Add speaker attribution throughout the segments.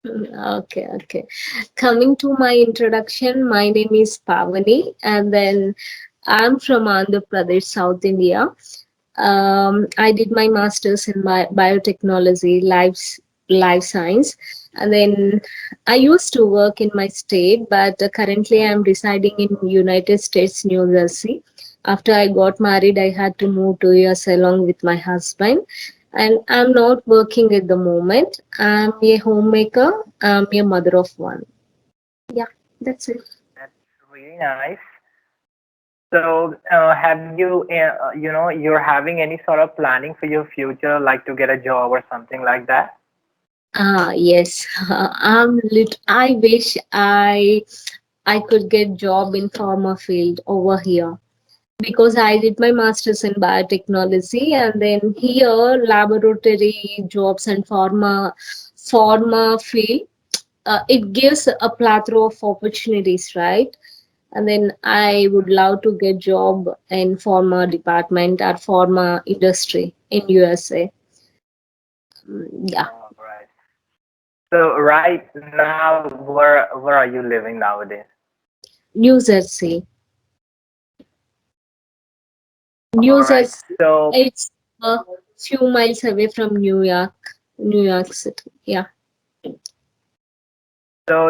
Speaker 1: Okay, okay. Coming to my introduction, my name is Pavani, and then I'm from Andhra Pradesh, South India. I did my master's in biotechnology, life science, and then I used to work in my state, but currently I'm residing in United States, New Jersey. After I got married, I had to move to US along with my husband, and I'm not working at the moment. I'm a homemaker. I'm a mother of one. Yeah, that's it.
Speaker 2: That's really nice. So, have you, you're having any sort of planning for your future, like to get a job or something like that?
Speaker 1: Ah, yes. I wish I could get job in pharma field over here because I did my master's in biotechnology, and then here laboratory jobs and pharma field, it gives a plethora of opportunities, right? And then I would love to get job in pharma department or pharma industry in USA. Yeah,
Speaker 2: All right. So, right now, where are you living nowadays?
Speaker 1: New Jersey. New
Speaker 2: All right.
Speaker 1: Jersey.
Speaker 2: So,
Speaker 1: It's a few miles away from New York City. Yeah.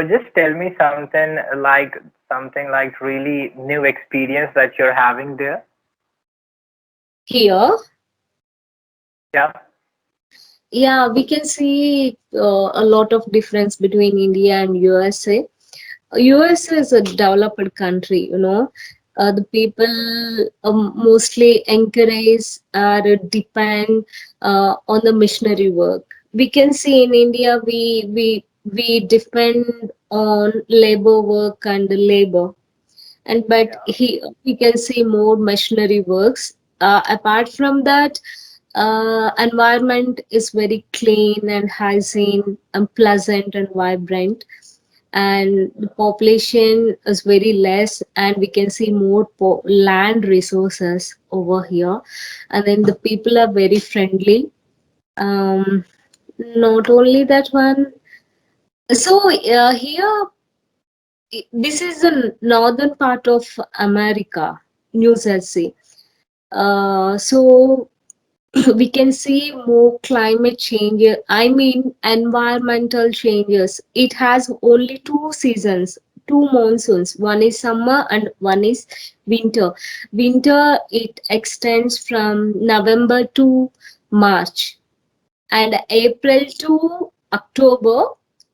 Speaker 2: just tell me something like really new experience that you're having there.
Speaker 1: Here,
Speaker 2: Yeah.
Speaker 1: yeah, we can see a lot of difference between India and USA. USA is a developed country, you know. The people mostly encourage or depend on the missionary work. We can see in India, we depend on labor work and labor, and but
Speaker 2: Yeah.
Speaker 1: he we can see more machinery works. Apart from that, environment is very clean and hygiene and pleasant and vibrant, and the population is very less, and we can see more land resources over here, and then the people are very friendly. Not only that one, so here, this is the northern part of America, New Jersey. So we can see more climate change. I mean, environmental changes. It has only two seasons, two monsoons. One is summer and one is winter. Winter, it extends from November to March, and April to October.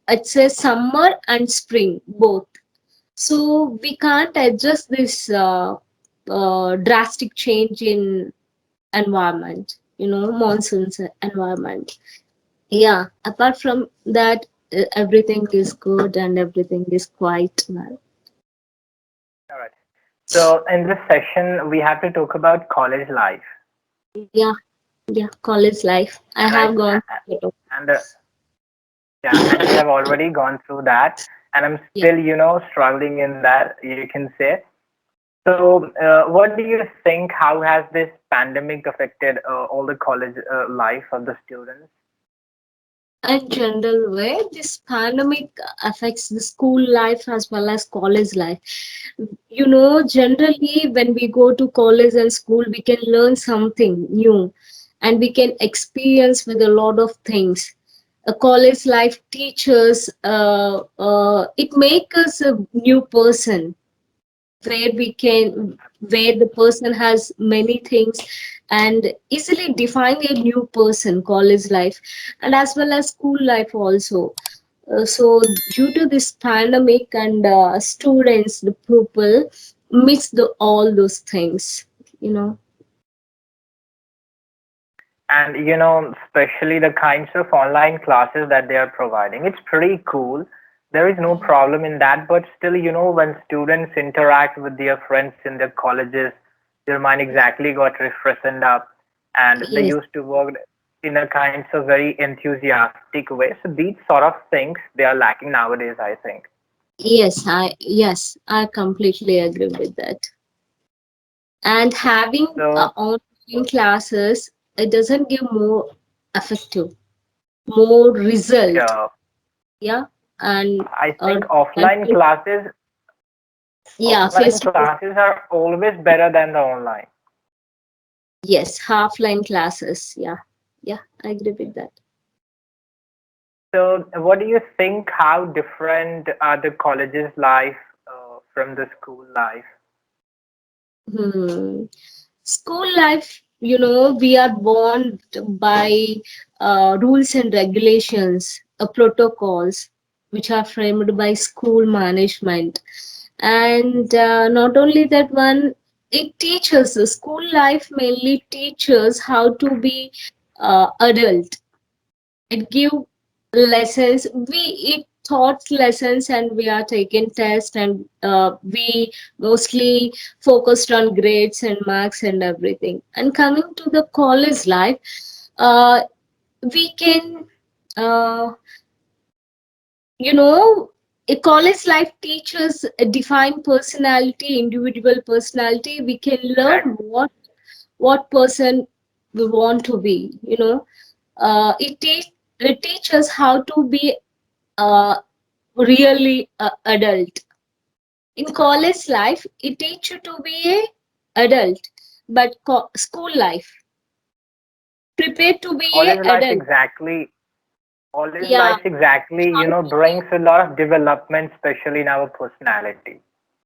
Speaker 1: It's a summer and spring both. So we can't adjust this drastic change in environment, you know, monsoons environment. Yeah, apart from that, everything is good and everything is quite well.
Speaker 2: All right. So, in this session, we have to talk about college life,
Speaker 1: Yeah, yeah, college life. I
Speaker 2: and I
Speaker 1: have gone through it.
Speaker 2: and yeah, and you have already gone through that, and I'm
Speaker 1: Yeah.
Speaker 2: still, struggling in that, you can say. So, what do you think? How has this pandemic affected all the college life of the students?
Speaker 1: In general way, this pandemic affects the school life as well as college life. You know, generally when we go to college and school, we can learn something new, and we can experience with a lot of things. A college life teaches, it makes us a new person, where we can, where the person has many things and easily define a new person. College life and as well as school life also. So due to this pandemic, and students, the people miss the all those things, you know.
Speaker 2: And especially the kinds of online classes that they are providing, it's pretty cool. There is no problem in that, but still, when students interact with their friends in their colleges, their mind exactly got refreshed up, and they
Speaker 1: Yes,
Speaker 2: used to work in a kinds of very enthusiastic way. So these sort of things they are lacking nowadays, I think.
Speaker 1: yes, I completely agree with that. And having
Speaker 2: So
Speaker 1: online classes, it doesn't give more effective, more result.
Speaker 2: yeah,
Speaker 1: Yeah, and
Speaker 2: I
Speaker 1: uh,
Speaker 2: think offline
Speaker 1: and-
Speaker 2: classes
Speaker 1: yeah, face
Speaker 2: offline
Speaker 1: to face.
Speaker 2: classes are always better than the online.
Speaker 1: Yes, half line classes. Yeah, yeah, I agree with that.
Speaker 2: So, what do you think? How different are the college's life from the school life?
Speaker 1: Hmm. School life, we are born by rules and regulations, protocols, which are framed by school management. And not only that one, it teaches, the school life mainly teaches how to be adult. It give lessons, it taught lessons, and we are taking tests, and we mostly focused on grades and marks and everything. And coming to the college life, uh, we can uh, you know a college life teaches a defined personality, individual personality. We can learn
Speaker 2: Exactly.
Speaker 1: what person we want to be. It teaches how to be uh, really adult. In college life, it teaches you to be a adult, but school life prepare to be
Speaker 2: College
Speaker 1: a
Speaker 2: life
Speaker 1: adult.
Speaker 2: college
Speaker 1: Yeah,
Speaker 2: life exactly,
Speaker 1: how to be.
Speaker 2: brings a lot of development, especially in our personality.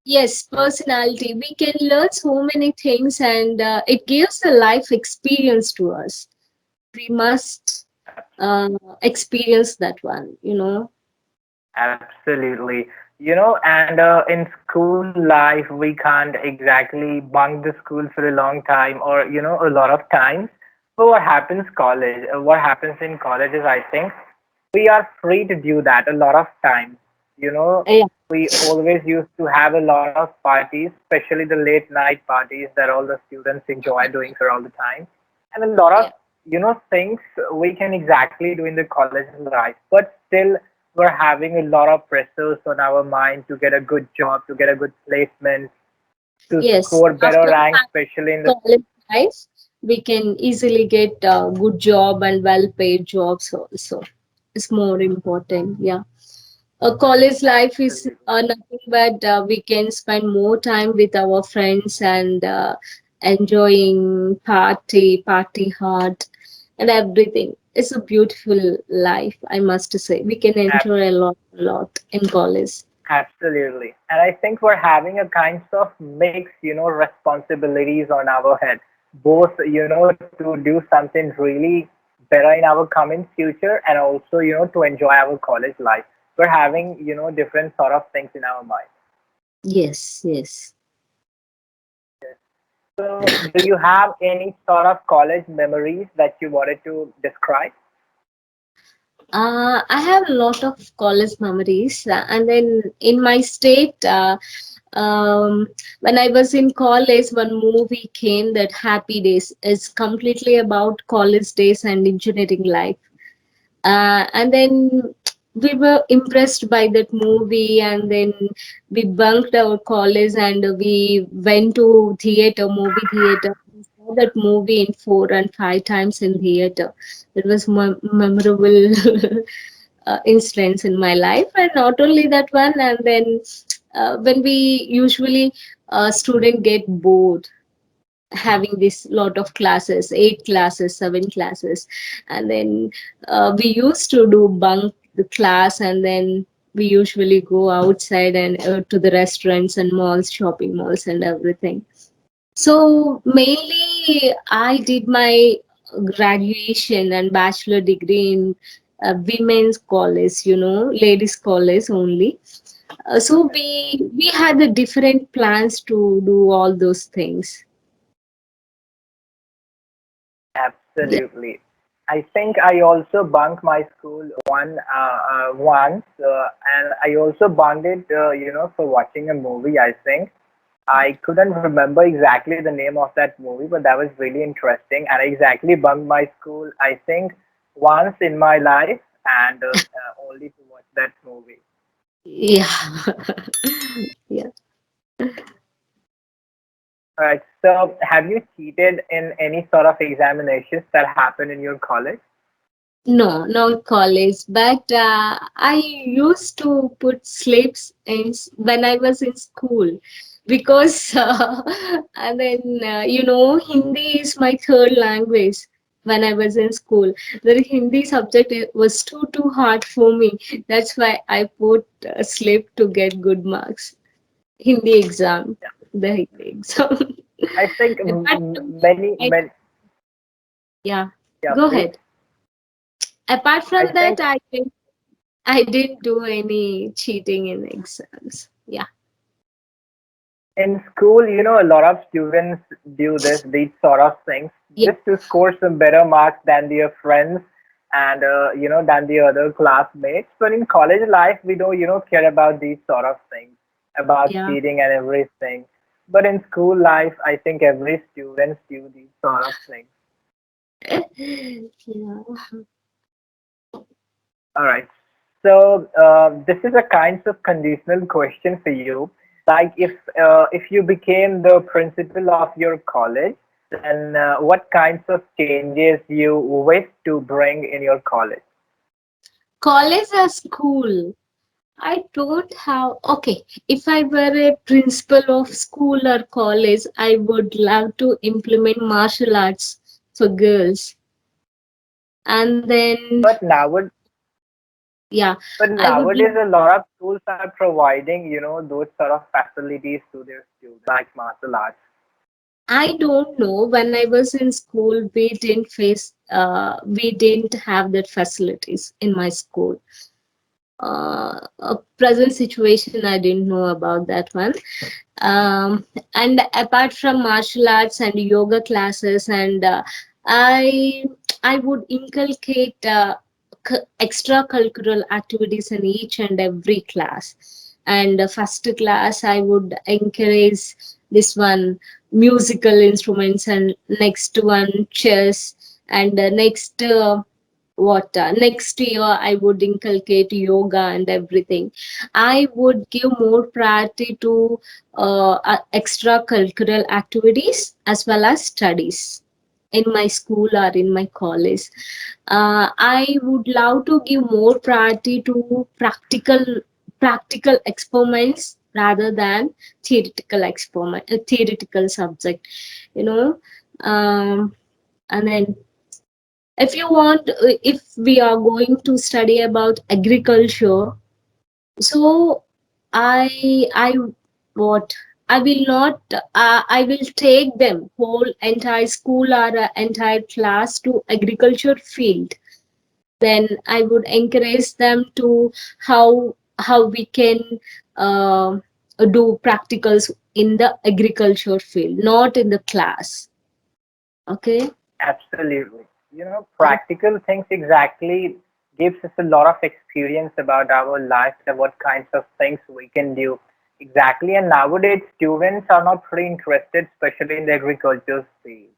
Speaker 1: Yes, personality. We can learn so many things, and it gives a life experience to us. We must uh, experience that one.
Speaker 2: Absolutely. And in school life, we can't exactly bunk the school for a long time or, a lot of times. But what happens in college is, I think, we are free to do that a lot of times. You know,
Speaker 1: Yeah,
Speaker 2: we always used to have a lot of parties, especially the late night parties that all the students enjoy doing for all the time. And a lot of,
Speaker 1: yeah.
Speaker 2: things we can exactly do in the college life, but still we're having a lot of pressures on our mind to get a good job, to get a good placement, to
Speaker 1: Yes.
Speaker 2: score better
Speaker 1: After
Speaker 2: ranks, especially in the
Speaker 1: college life, we can easily get a good job and well-paid jobs also. It's more important. Yeah. A college life is
Speaker 2: absolutely.
Speaker 1: nothing but we can spend more time with our friends and enjoying party hard, and everything. It's a beautiful life, I must say. We can enjoy a lot in college.
Speaker 2: Absolutely. And I think we're having a kind of mix, responsibilities on our head, both, to do something really better in our coming future and also, to enjoy our college life. We're having, different sort of things in our mind.
Speaker 1: Yes, yes.
Speaker 2: So, do you have any sort of college memories that you wanted to describe?
Speaker 1: I have a lot of college memories, and then in my state, when I was in college, one movie came that Happy Days is completely about college days and engineering life. And then we were impressed by that movie, and then we bunked our college and we went to movie theater. We saw that movie in 4 and 5 times in theater. It was memorable incidents in my life. And not only that one, and then when we usually student get bored having this lot of classes, 8 classes, 7 classes, and then we used to do bunk the class, and then we usually go outside and to the restaurants and malls, shopping malls and everything. So mainly I did my graduation and bachelor degree in women's college, ladies college only. So we had the different plans to do all those things. Yeah.
Speaker 2: Absolutely. I think I also bunked my school once, and I also bunked it, for watching a movie. I think I couldn't remember exactly the name of that movie, but that was really interesting. And I exactly bunked my school, I think, once in my life, and only to watch that movie.
Speaker 1: Yeah. Yeah.
Speaker 2: All right. So, have you cheated in any sort of examinations that happened in your college?
Speaker 1: No, not college, but I used to put slips when I was in school because and then Hindi is my third language. When I was in school, the Hindi subject was too hard for me. That's why I put a slip to get good marks. Hindi exam, the Hindi exam.
Speaker 2: I think
Speaker 1: Apart
Speaker 2: many,
Speaker 1: I,
Speaker 2: many,
Speaker 1: yeah,
Speaker 2: yeah,
Speaker 1: go
Speaker 2: please.
Speaker 1: ahead. Apart
Speaker 2: I
Speaker 1: from that,
Speaker 2: think
Speaker 1: I didn't do any cheating in exams. Yeah,
Speaker 2: in school, a lot of students do these sort of things
Speaker 1: yeah,
Speaker 2: just to score some better marks than their friends and, than the other classmates. But in college life, we don't, care about these sort of things, about
Speaker 1: yeah.
Speaker 2: cheating and everything. But in school life, I think every student do these sort of things.
Speaker 1: Yeah.
Speaker 2: All right. So this is a kind of conditional question for you. Like if you became the principal of your college, then what kinds of changes you wish to bring in your college?
Speaker 1: College or school? I don't have. Okay, if I were a principal of school or college, I would love to implement martial arts for girls. And then,
Speaker 2: But now,
Speaker 1: yeah,
Speaker 2: but
Speaker 1: I would.
Speaker 2: nowadays a lot of schools are providing, those sort of facilities to their students, like martial arts.
Speaker 1: I don't know. When I was in school, we didn't have that facilities in my school. A present situation, I didn't know about that one. And apart from martial arts and yoga classes, and I I would inculcate extracurricular activities in each and every class. And first class, I would encourage this one musical instruments, and next one chess, and next year I would inculcate yoga and everything. I would give more priority to extracurricular activities as well as studies in my school or in my college. I would love to give more priority to practical experiments rather than theoretical subject, you know. um, and then if you want, if we are going to study about agriculture, so I what I will not I will take them whole entire school or entire class to agriculture field. Then I would encourage them to how we can uh, do practicals in the agriculture field, not in the class. Okay.
Speaker 2: Absolutely. Practical things exactly gives us a lot of experience about our life and what kinds of things we can do exactly. And nowadays, students are not pretty interested, especially in the agriculture field.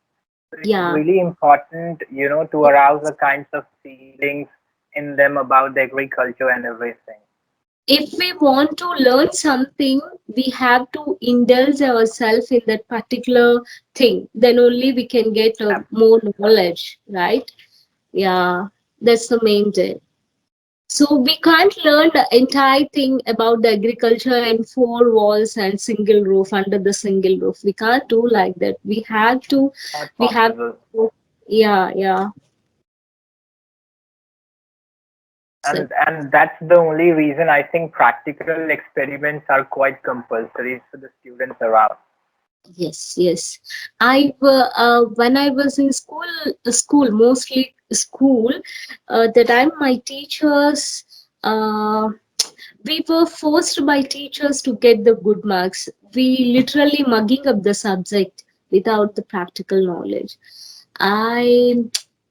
Speaker 2: So it's
Speaker 1: Yeah.
Speaker 2: really important, to arouse the kinds of feelings in them about the agriculture and everything.
Speaker 1: If we want to learn something, we have to indulge ourselves in that particular thing. Then only we can get more knowledge, right? Yeah, that's the main thing. So we can't learn the entire thing about the agriculture in four walls and single roof under the single roof. We can't do like that.
Speaker 2: Not
Speaker 1: We have
Speaker 2: possible.
Speaker 1: to, yeah, yeah. So,
Speaker 2: And that's the only reason I think practical experiments are quite compulsory for the students around.
Speaker 1: yes, yes. When I was in mostly school, the time my teachers, we were forced by teachers to get the good marks. We literally mugging up the subject without the practical knowledge. I,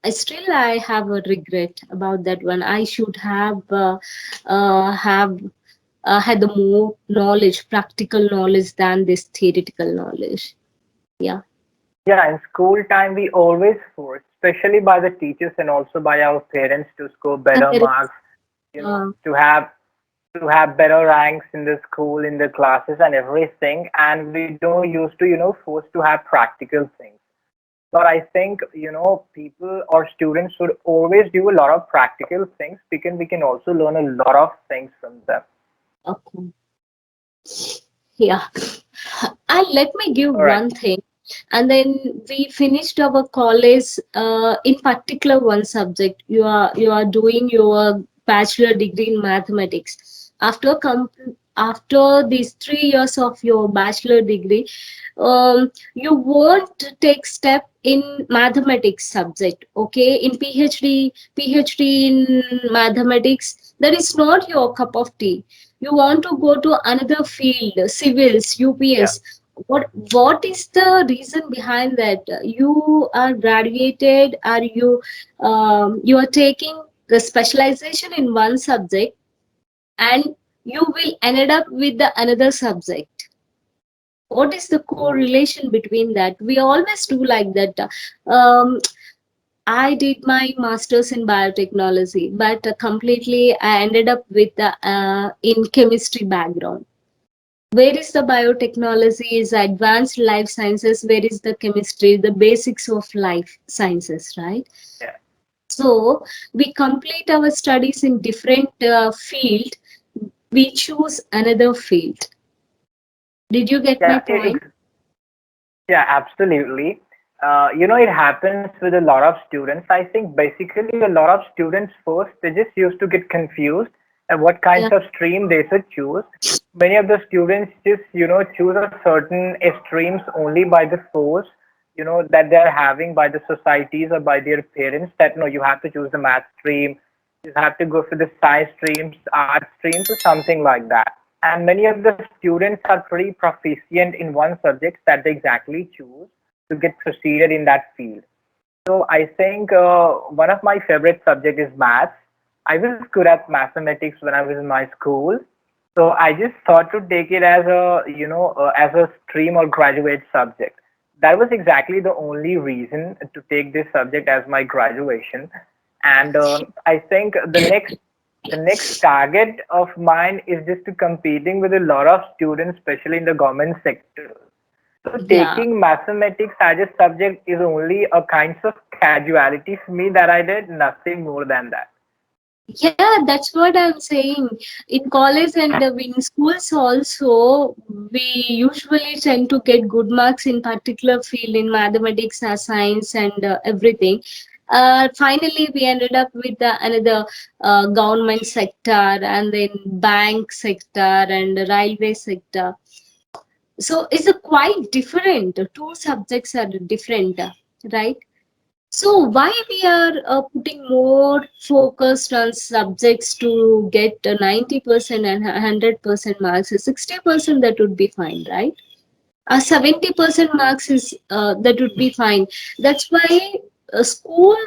Speaker 1: I have a regret about that one. I should have had the more knowledge, practical knowledge than this theoretical knowledge. Yeah.
Speaker 2: Yeah, in school time we always force, especially by the teachers and also by our parents, to score
Speaker 1: And
Speaker 2: better
Speaker 1: there is,
Speaker 2: marks,
Speaker 1: uh,
Speaker 2: to have better ranks in the school, in the classes and everything. And we don't used to, force to have practical things. But I think, people or students should always do a lot of practical things because we can also learn a lot of things from them.
Speaker 1: Okay. Yeah. And let me give
Speaker 2: All right.
Speaker 1: one thing. And then we finished our college in particular one subject. You are doing your bachelor degree in mathematics. After these 3 years of your bachelor degree, you won't take step in mathematics subject. Okay, in PhD in mathematics, that is not your cup of tea. You want to go to another field, civils,
Speaker 2: Yeah.
Speaker 1: UPS. What is the reason behind that? You are graduated, are you are taking the specialization in one subject, and you will ended up with the another subject. What is the correlation between that? We always do like that. um, I did my master's in biotechnology, but completely I ended up with the in chemistry background. Where is the biotechnology? Is advanced life sciences? Where is the chemistry? The basics of life sciences, right?
Speaker 2: Yeah.
Speaker 1: So we complete our studies in different field. We choose another field. Did you get my
Speaker 2: Yeah.
Speaker 1: point?
Speaker 2: Yeah, absolutely. It happens with a lot of students. I think basically a lot of students first, they just used to get confused at what kinds
Speaker 1: Yeah,
Speaker 2: of stream they should choose. Many of the students just, choose a certain streams only by the force, that they're having by the societies or by their parents that no, you have to choose the math stream, you have to go for the science streams, art streams, or something like that. And many of the students are pretty proficient in one subject that they exactly choose to get proceeded in that field. So I think one of my favorite subject is maths. I was good at mathematics when I was in my school, so I just thought to take it as as a stream or graduate subject. That was exactly the only reason to take this subject as my graduation. And I think the next target of mine is just to competing with a lot of students, especially in the government sector. So
Speaker 1: yeah.
Speaker 2: taking mathematics as a subject is only a kind of casualty for me that I did, nothing more than that.
Speaker 1: Yeah, that's what I'm saying. In college and in schools also, we usually tend to get good marks in particular field in mathematics, science, and everything. Finally, we ended up with another government sector, and then bank sector and the railway sector. So it's a quite different. Two subjects are different, right? So why we are putting more focused on subjects to get 90% and 100% marks? 60% that would be fine, right? 70% marks is that would be fine. That's why school,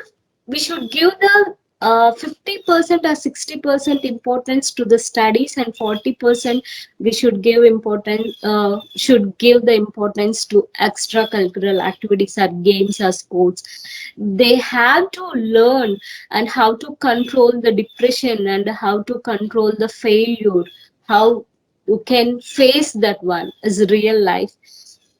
Speaker 1: we should give the 50% or 60% importance to the studies, and 40% we should give the importance to extracurricular activities or games or sports. They have to learn and how to control the depression and how to control the failure, how you can face that one as real life.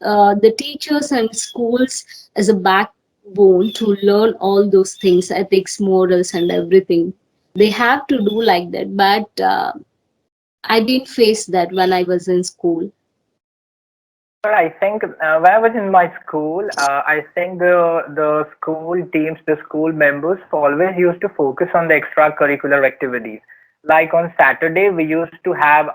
Speaker 1: The teachers and schools as a backbone to learn all those things, ethics, morals, and everything. They have to do like that, but I didn't face that when I was in school.
Speaker 2: But I think when I was in my school, I think the school teams, the school members always used to focus on the extracurricular activities. Like on Saturday, we used to have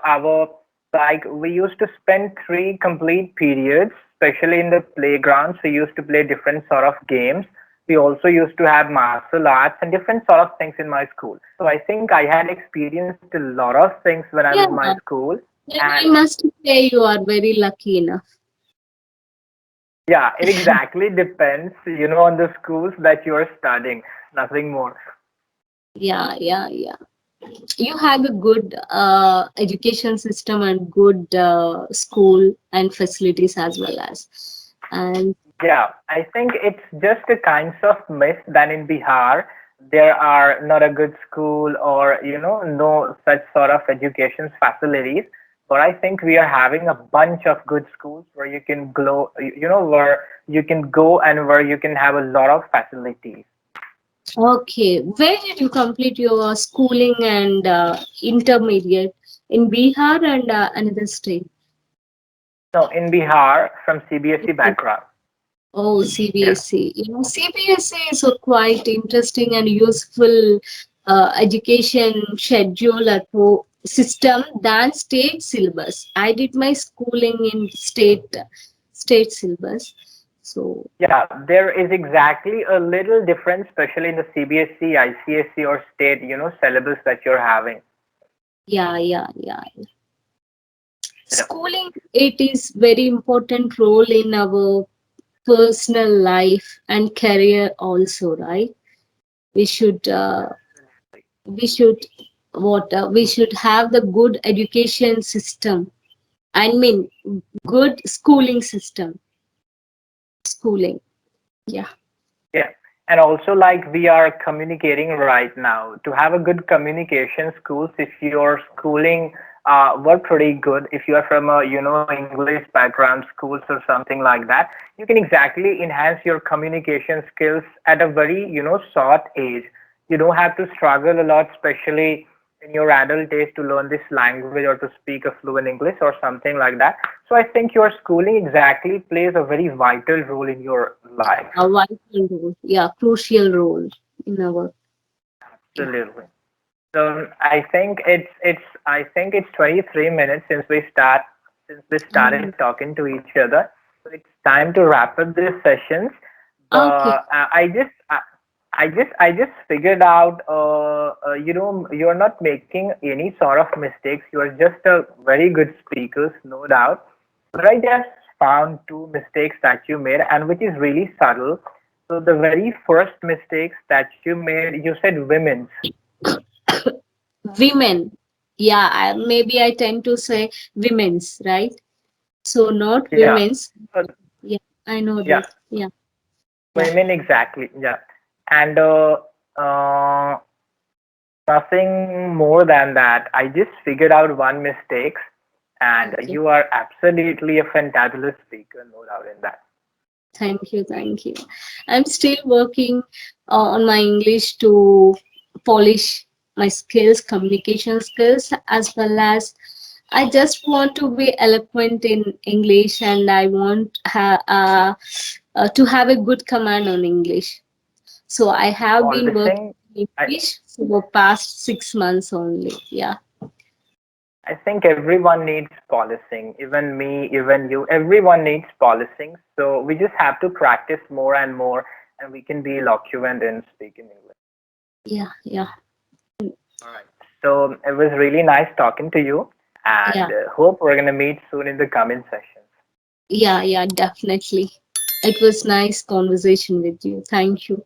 Speaker 2: we used to spend 3 complete periods, especially in the playgrounds. We used to play different sort of games. We also used to have martial arts and different sort of things in my school. So I think I had experienced a lot of things when I was in
Speaker 1: Yeah,
Speaker 2: my school.
Speaker 1: then
Speaker 2: And
Speaker 1: I must say you are very lucky enough.
Speaker 2: yeah, it exactly depends, on the schools that you are studying, nothing more.
Speaker 1: Yeah, yeah, yeah. You have a good education system and good school and facilities as well as. And
Speaker 2: Yeah, I think it's just a kind of myth that in Bihar there are not a good school or, no such sort of education facilities. but I think we are having a bunch of good schools where you can glow, where you can go and where you can have a lot of facilities.
Speaker 1: Okay, where did you complete your schooling and intermediate? In Bihar and another state?
Speaker 2: No, in Bihar from CBSE background.
Speaker 1: Oh,
Speaker 2: Yeah.
Speaker 1: CBSE. CBSE is a quite interesting and useful education schedule at system than state syllabus. I did my schooling in state syllabus. So
Speaker 2: Yeah, there is exactly a little difference, especially in the CBSE, ICSE, or state, syllabus that you're having.
Speaker 1: yeah. Schooling it is very important role in our personal life and career also, right? We should we should we should have the good education system. I mean, good schooling system. Schooling, yeah.
Speaker 2: Yeah. And also, like we are communicating right now, to have a good communication skills, if your schooling were pretty good, if you are from a, English background schools or something like that, you can exactly enhance your communication skills at a very, short age. You don't have to struggle a lot, especially in your adult age, to learn this language or to speak a fluent English or something like that. So I think your schooling exactly plays a very vital role in your life.
Speaker 1: A vital role, yeah, crucial role in our, yeah.
Speaker 2: Absolutely. So I think it's 23 minutes since we started
Speaker 1: Mm.
Speaker 2: talking to each other. So it's time to wrap up these sessions.
Speaker 1: Okay.
Speaker 2: But I just figured out, you're not making any sort of mistakes. You are just a very good speaker, no doubt. But I just found two mistakes that you made, and which is really subtle. So the very first mistakes that you made, you said women's.
Speaker 1: Women, yeah, maybe I tend to say women's, right? So not
Speaker 2: Yeah.
Speaker 1: women's.
Speaker 2: So,
Speaker 1: Yeah, I know
Speaker 2: yeah.
Speaker 1: that. Yeah, yeah.
Speaker 2: Women exactly. Yeah. And uh, nothing more than that. I just figured out one mistake, and
Speaker 1: Okay.
Speaker 2: you are absolutely a fantabulous speaker, no doubt in that.
Speaker 1: Thank you. I'm still working on my English to polish my skills, communication skills, as well as I just want to be eloquent in English, and I want to have a good command on English. So I have been working
Speaker 2: Polishing,
Speaker 1: in
Speaker 2: I,
Speaker 1: English for the past 6 months only. Yeah.
Speaker 2: I think everyone needs polishing. Even me, even you, everyone needs polishing. So we just have to practice more and more, and we can be eloquent in speaking English.
Speaker 1: Yeah.
Speaker 2: All right. So it was really nice talking to you,
Speaker 1: Yeah.
Speaker 2: and hope we're gonna meet soon in the coming sessions.
Speaker 1: Yeah, definitely. It was nice conversation with you. Thank you.